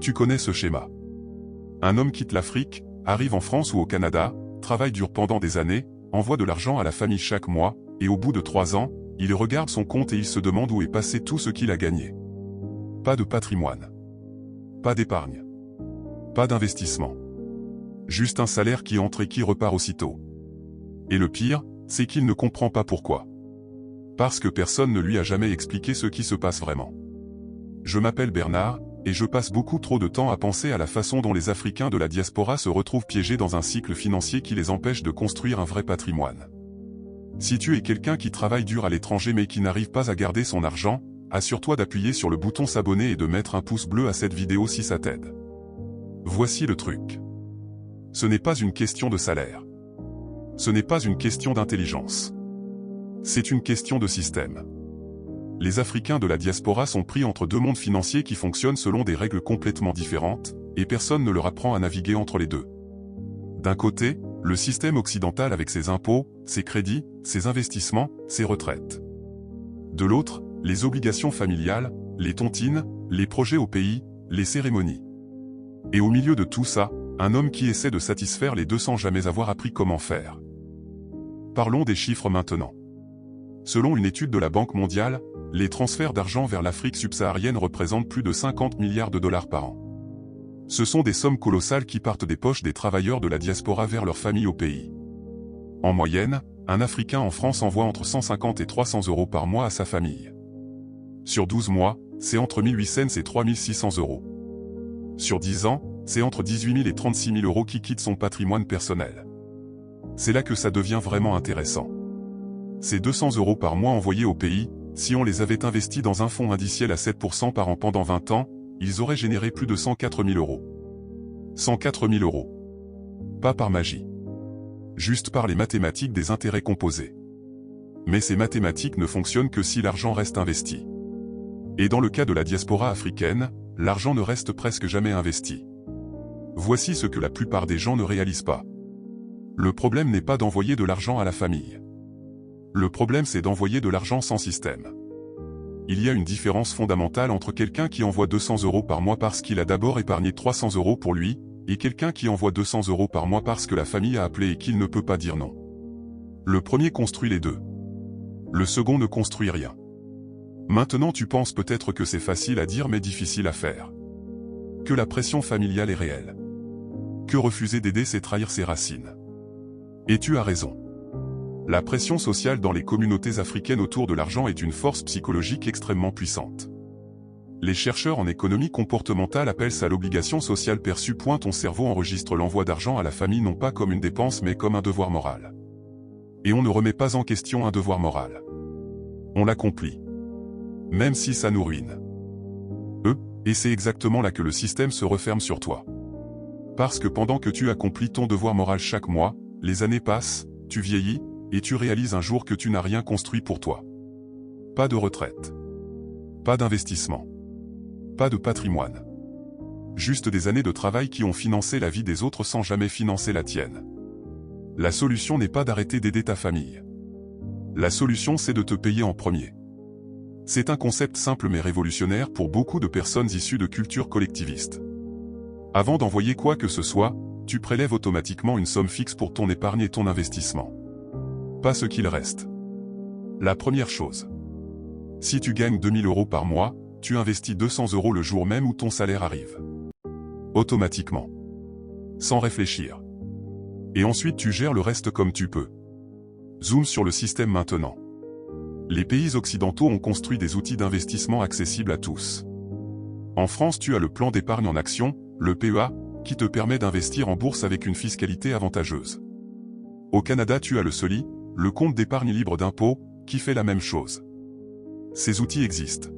Tu connais ce schéma. Un homme quitte l'Afrique, arrive en France ou au Canada, travaille dur pendant des années, envoie de l'argent à la famille chaque mois, et au bout de 3 ans, il regarde son compte et il se demande où est passé tout ce qu'il a gagné. Pas de patrimoine. Pas d'épargne. Pas d'investissement. Juste un salaire qui entre et qui repart aussitôt. Et le pire, c'est qu'il ne comprend pas pourquoi. Parce que personne ne lui a jamais expliqué ce qui se passe vraiment. Je m'appelle Bernard, et je passe beaucoup trop de temps à penser à la façon dont les Africains de la diaspora se retrouvent piégés dans un cycle financier qui les empêche de construire un vrai patrimoine. Si tu es quelqu'un qui travaille dur à l'étranger mais qui n'arrive pas à garder son argent, assure-toi d'appuyer sur le bouton s'abonner et de mettre un pouce bleu à cette vidéo si ça t'aide. Voici le truc. Ce n'est pas une question de salaire. Ce n'est pas une question d'intelligence. C'est une question de système. Les Africains de la diaspora sont pris entre deux mondes financiers qui fonctionnent selon des règles complètement différentes, et personne ne leur apprend à naviguer entre les deux. D'un côté, le système occidental avec ses impôts, ses crédits, ses investissements, ses retraites. De l'autre, les obligations familiales, les tontines, les projets au pays, les cérémonies. Et au milieu de tout ça, un homme qui essaie de satisfaire les deux sans jamais avoir appris comment faire. Parlons des chiffres maintenant. Selon une étude de la Banque mondiale, les transferts d'argent vers l'Afrique subsaharienne représentent plus de 50 milliards de dollars par an. Ce sont des sommes colossales qui partent des poches des travailleurs de la diaspora vers leurs familles au pays. En moyenne, un Africain en France envoie entre 150 et 300 euros par mois à sa famille. Sur 12 mois, c'est entre 1800 et 3600 euros. Sur 10 ans, c'est entre 18 000 et 36 000 euros qui quittent son patrimoine personnel. C'est là que ça devient vraiment intéressant. Ces 200 euros par mois envoyés au pays, si on les avait investis dans un fonds indiciel à 7% par an pendant 20 ans, ils auraient généré plus de 104 000 euros. 104 000 euros. Pas par magie. Juste par les mathématiques des intérêts composés. Mais ces mathématiques ne fonctionnent que si l'argent reste investi. Et dans le cas de la diaspora africaine, l'argent ne reste presque jamais investi. Voici ce que la plupart des gens ne réalisent pas. Le problème n'est pas d'envoyer de l'argent à la famille. Le problème c'est d'envoyer de l'argent sans système. Il y a une différence fondamentale entre quelqu'un qui envoie 200 euros par mois parce qu'il a d'abord épargné 300 euros pour lui, et quelqu'un qui envoie 200 euros par mois parce que la famille a appelé et qu'il ne peut pas dire non. Le premier construit les deux. Le second ne construit rien. Maintenant tu penses peut-être que c'est facile à dire mais difficile à faire. Que la pression familiale est réelle. Que refuser d'aider c'est trahir ses racines. Et tu as raison. La pression sociale dans les communautés africaines autour de l'argent est une force psychologique extrêmement puissante. Les chercheurs en économie comportementale appellent ça l'obligation sociale perçue. Ton cerveau enregistre l'envoi d'argent à la famille non pas comme une dépense mais comme un devoir moral. Et on ne remet pas en question un devoir moral. On l'accomplit. Même si ça nous ruine. Et c'est exactement là que le système se referme sur toi. Parce que pendant que tu accomplis ton devoir moral chaque mois, les années passent, tu vieillis, et tu réalises un jour que tu n'as rien construit pour toi. Pas de retraite. Pas d'investissement. Pas de patrimoine. Juste des années de travail qui ont financé la vie des autres sans jamais financer la tienne. La solution n'est pas d'arrêter d'aider ta famille. La solution c'est de te payer en premier. C'est un concept simple mais révolutionnaire pour beaucoup de personnes issues de cultures collectivistes. Avant d'envoyer quoi que ce soit, tu prélèves automatiquement une somme fixe pour ton épargne et ton investissement. Pas ce qu'il reste. La première chose. Si tu gagnes 2000 euros par mois, tu investis 200 euros le jour même où ton salaire arrive. Automatiquement. Sans réfléchir. Et ensuite tu gères le reste comme tu peux. Zoom sur le système maintenant. Les pays occidentaux ont construit des outils d'investissement accessibles à tous. En France tu as le plan d'épargne en action, le PEA, qui te permet d'investir en bourse avec une fiscalité avantageuse. Au Canada tu as le SELI, le compte d'épargne libre d'impôt, qui fait la même chose. Ces outils existent.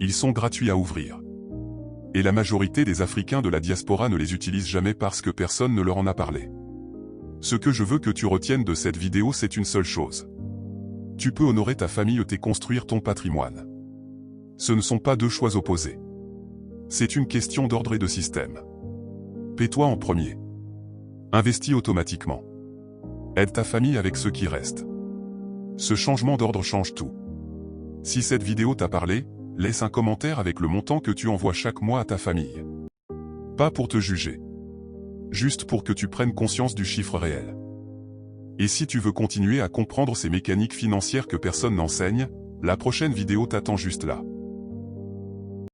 Ils sont gratuits à ouvrir. Et la majorité des Africains de la diaspora ne les utilisent jamais parce que personne ne leur en a parlé. Ce que je veux que tu retiennes de cette vidéo c'est une seule chose. Tu peux honorer ta famille et construire ton patrimoine. Ce ne sont pas deux choix opposés. C'est une question d'ordre et de système. Paie-toi en premier. Investis automatiquement. Aide ta famille avec ce qui reste. Ce changement d'ordre change tout. Si cette vidéo t'a parlé, laisse un commentaire avec le montant que tu envoies chaque mois à ta famille. Pas pour te juger. Juste pour que tu prennes conscience du chiffre réel. Et si tu veux continuer à comprendre ces mécaniques financières que personne n'enseigne, la prochaine vidéo t'attend juste là.